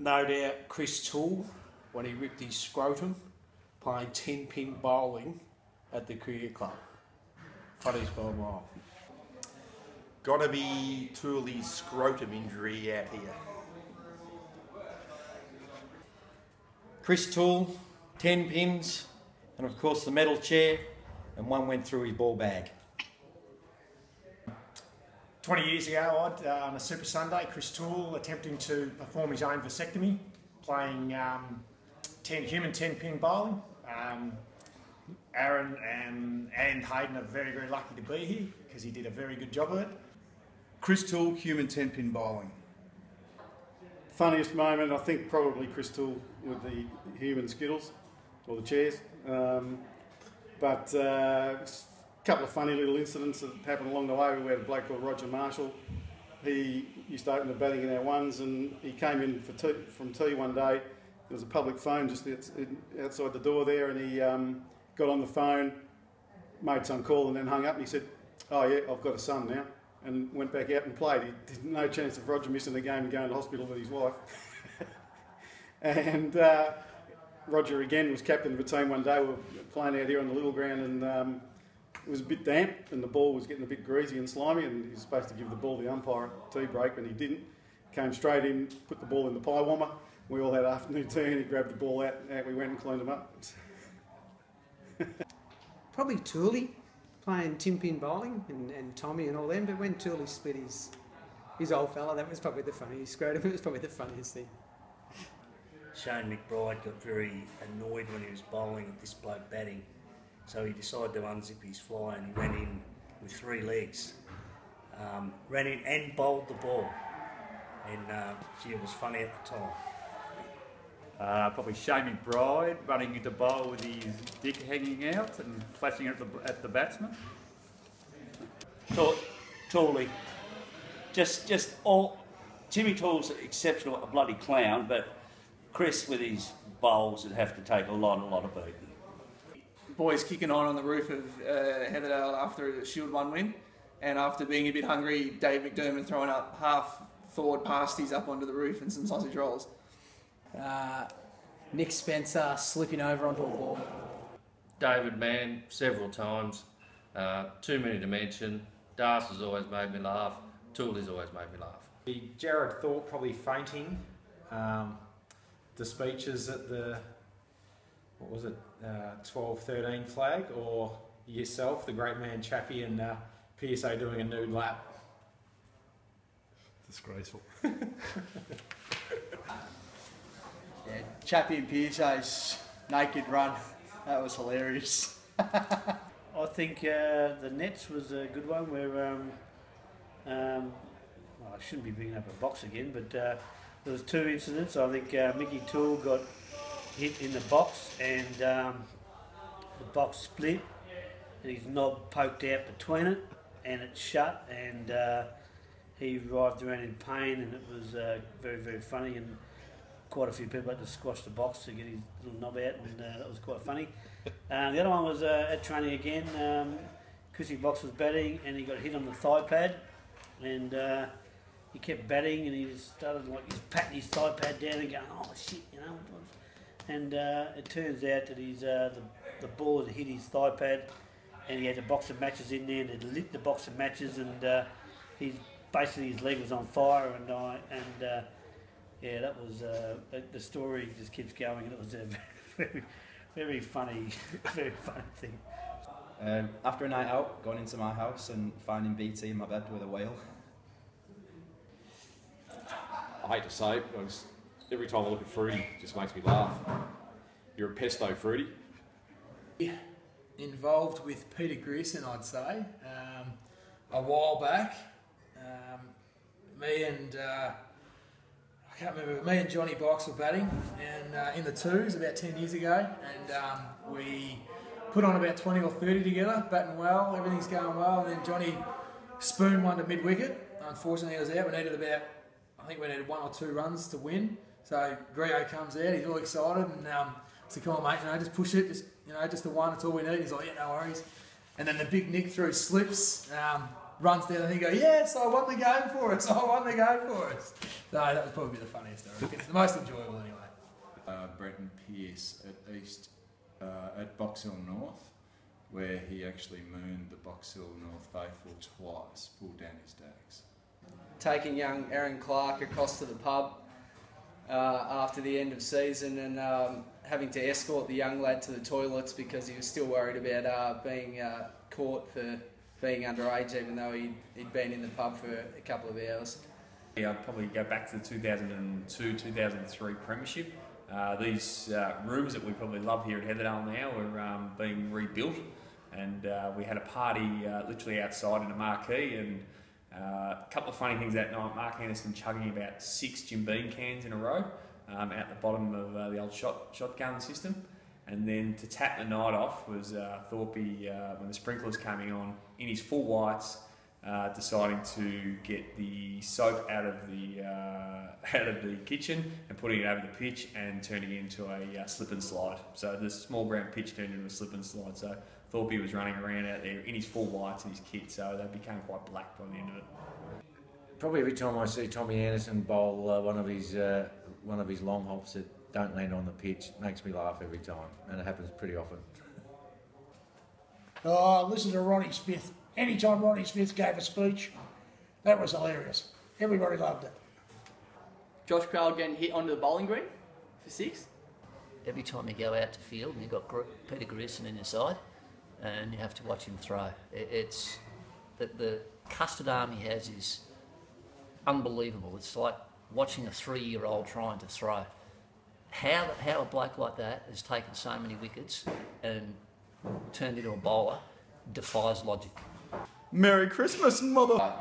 no doubt Chris Toole when he ripped his scrotum playing 10-pin bowling at the cricket club. Funniest by a mile. Gotta be Toole's scrotum injury out here. Chris Toole, 10 pins, and of course the metal chair, and one went through his ball bag. 20 years ago, on a Super Sunday, Chris Toole attempting to perform his own vasectomy, playing human 10-pin bowling. Aaron and Hayden are very, very lucky to be here because he did a very good job of it. Chris Toole, human 10-pin bowling. Funniest moment, I think probably Chris Toole with the human skittles, or the chairs. But a couple of funny little incidents that happened along the way. We had a bloke called Roger Marshall. He used to open the batting in our ones, and he came in from tea one day. There was a public phone just outside the door there, and he got on the phone, made some call, and then hung up. And he said, "Oh yeah, I've got a son now," and went back out and played. He had no chance of Roger missing the game and going to hospital with his wife. And Roger again was captain of the team one day. We were playing out here on the little ground, and it was a bit damp, and the ball was getting a bit greasy and slimy, and he was supposed to give the ball to the umpire at tea break, but he didn't. Came straight in, put the ball in the pie warmer. We all had afternoon tea, and he grabbed the ball out we went and cleaned him up. Probably Tooley, playing 10-pin bowling, and Tommy and all them, but when Tooley split his old fella, that was probably the funniest scrotum. It was probably the funniest thing. Shane McBride got very annoyed when he was bowling at this bloke batting, so he decided to unzip his fly and he went in with 3 legs. Ran in and bowled the ball, and gee, it was funny at the time. Probably Shane McBride running into bowl with his dick hanging out and flashing at the batsman. Tooley. Just all. Jimmy Toole's exceptional, a bloody clown, but Chris with his bowls would have to take a lot of beating. Boys kicking on the roof of Heatherdale after a Shield 1 win, and after being a bit hungry, Dave McDermott throwing up half-forward pasties up onto the roof and some sausage rolls. Nick Spencer slipping over onto a ball. David Mann several times. Too many to mention. Das has always made me laugh. Toole has always made me laugh. Jared Thorpe probably fainting. The speeches at the 12-13 flag, or yourself, the great man Chappie and PSA doing a nude lap. Disgraceful. Yeah, Chappie and PSA's naked run, that was hilarious. I think the Nets was a good one where, well, I shouldn't be bringing up a box again, but there was 2 incidents. I think Mickey Toole got hit in the box, and the box split and his knob poked out between it and it shut, and he writhed around in pain, and it was very, very funny, and quite a few people had to squash the box to get his little knob out, and that was quite funny. The other one was at training again. Chrissy Box was batting and he got hit on the thigh pad, and he kept batting and he just started like he's patting his thigh pad down and going, oh shit, you know. And it turns out that he's the ball had hit his thigh pad, and he had a box of matches in there, and it lit the box of matches, and basically his leg was on fire, and yeah, that was the story just keeps going, and it was a very, very funny, very funny thing. After a night out, going into my house and finding BT in my bed with a whale. I hate to say it, because every time I look at Fruity, it just makes me laugh. You're a pesto, Fruity. Involved with Peter Grierson, I'd say, a while back. Me and Johnny Box were batting, and in the twos about 10 years ago, and we put on about 20 or 30 together, batting well, everything's going well, and then Johnny spooned one to mid-wicket. Unfortunately, it was out. I think we needed 1 or 2 runs to win. So Grio comes out, he's all excited, and said, come on mate, just push it, just the one, that's all we need. He's like, yeah, no worries. And then the big Nick through slips, runs down and he goes, yes, I won the game for us. I won the game for us. So that would probably be the funniest, I reckon. It's the most enjoyable anyway. Brenton Pearce at Box Hill North, where he actually mooned the Box Hill North faithful twice, pulled down his dax. Taking young Aaron Clark across to the pub after the end of season and having to escort the young lad to the toilets because he was still worried about being caught for being underage, even though he'd been in the pub for a couple of hours. Yeah, I'd probably go back to the 2002-2003 Premiership. These rooms that we probably love here at Heatherdale now are being rebuilt, and we had a party literally outside in a marquee, and a couple of funny things that night. Mark Anderson chugging about 6 Jim Beam cans in a row out the bottom of the old shotgun system. And then to tap the night off was Thorpe, when the sprinklers coming on, in his full whites, deciding to get the soap out of the kitchen and putting it over the pitch and turning it into a slip and slide. So the small brown pitch turned into a slip and slide. So Thorpe was running around out there in his full whites and his kit, so they became quite black by the end of it. Probably every time I see Tommy Anderson bowl one of his long hops that don't land on the pitch, makes me laugh every time, and it happens pretty often. Oh, listen to Ronnie Smith. Anytime Ronnie Smith gave a speech, that was hilarious. Everybody loved it. Josh Crowell getting hit onto the bowling green for 6. Every time you go out to field and you've got Peter Grierson in your side and you have to watch him throw, it's the custard arm he has is unbelievable. It's like watching a 3-year-old trying to throw. How a bloke like that has taken so many wickets and turned into a bowler defies logic. Merry Christmas, mother!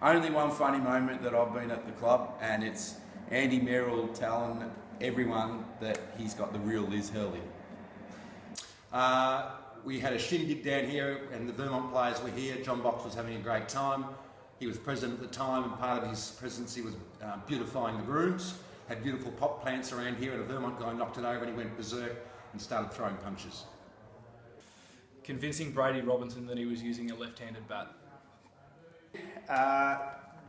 Only one funny moment that I've been at the club, and it's Andy Merrill telling everyone that he's got the real Liz Hurley. We had a shindig down here and the Vermont players were here. John Box was having a great time. He was president at the time, and part of his presidency was beautifying the rooms. Had beautiful pot plants around here, and a Vermont guy knocked it over and he went berserk and started throwing punches. Convincing Brady Robinson that he was using a left-handed bat.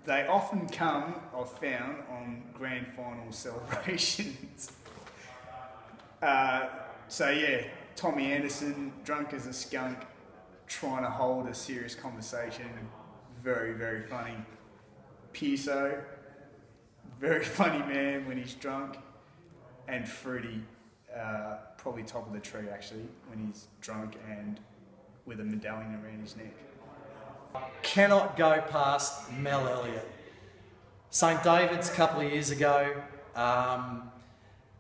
They often come, I've found, on grand final celebrations. So yeah, Tommy Anderson, drunk as a skunk, trying to hold a serious conversation. Very, very funny. Pearso, very funny man when he's drunk. And Fruity, probably top of the tree actually, when he's drunk and with a medallion around his neck. Cannot go past Mel Elliott. St David's a couple of years ago,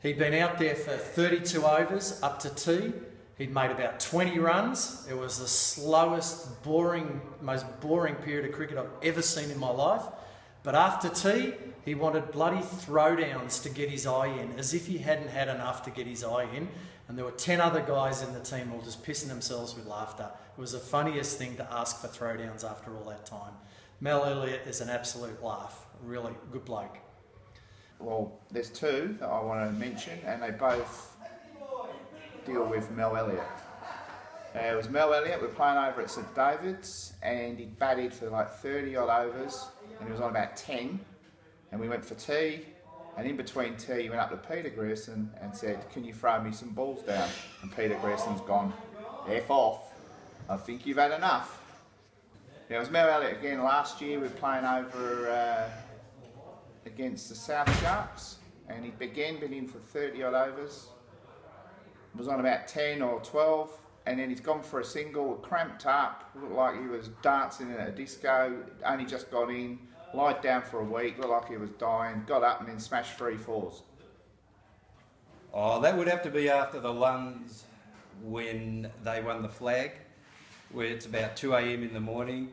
he'd been out there for 32 overs up to tea. He'd made about 20 runs. It was the slowest, most boring period of cricket I've ever seen in my life. But after tea, he wanted bloody throwdowns to get his eye in, as if he hadn't had enough to get his eye in. And there were 10 other guys in the team all just pissing themselves with laughter. It was the funniest thing to ask for throwdowns after all that time. Mel Elliott is an absolute laugh. Really good bloke. Well, there's two that I want to mention, and they both deal with Mel Elliott. It was Mel Elliott. We're playing over at St David's, and he batted for like 30 odd overs, and he was on about 10. And we went for tea, and in between tea, he went up to Peter Grierson and said, "Can you throw me some balls down?" And Peter Grierson's gone, "F off. I think you've had enough." Yeah, it was Mel Elliott again last year. We were playing over against the South Sharks, and he'd again been in for 30 odd overs. Was on about 10 or 12, and then he's gone for a single, cramped up, looked like he was dancing at a disco, only just got in, lied down for a week, looked like he was dying, got up and then smashed 3 fours. Oh, that would have to be after the ones when they won the flag, where it's about 2 a.m. in the morning,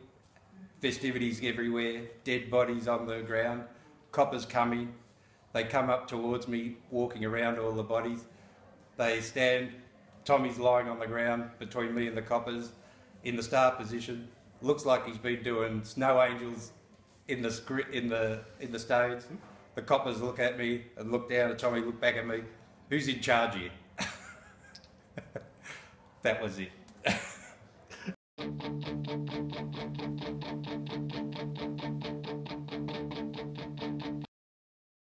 festivities everywhere, dead bodies on the ground, coppers coming, they come up towards me, walking around all the bodies. They stand, Tommy's lying on the ground between me and the coppers in the start position. Looks like he's been doing snow angels in the stage. The coppers look at me and look down at Tommy, look back at me. Who's in charge here? That was it.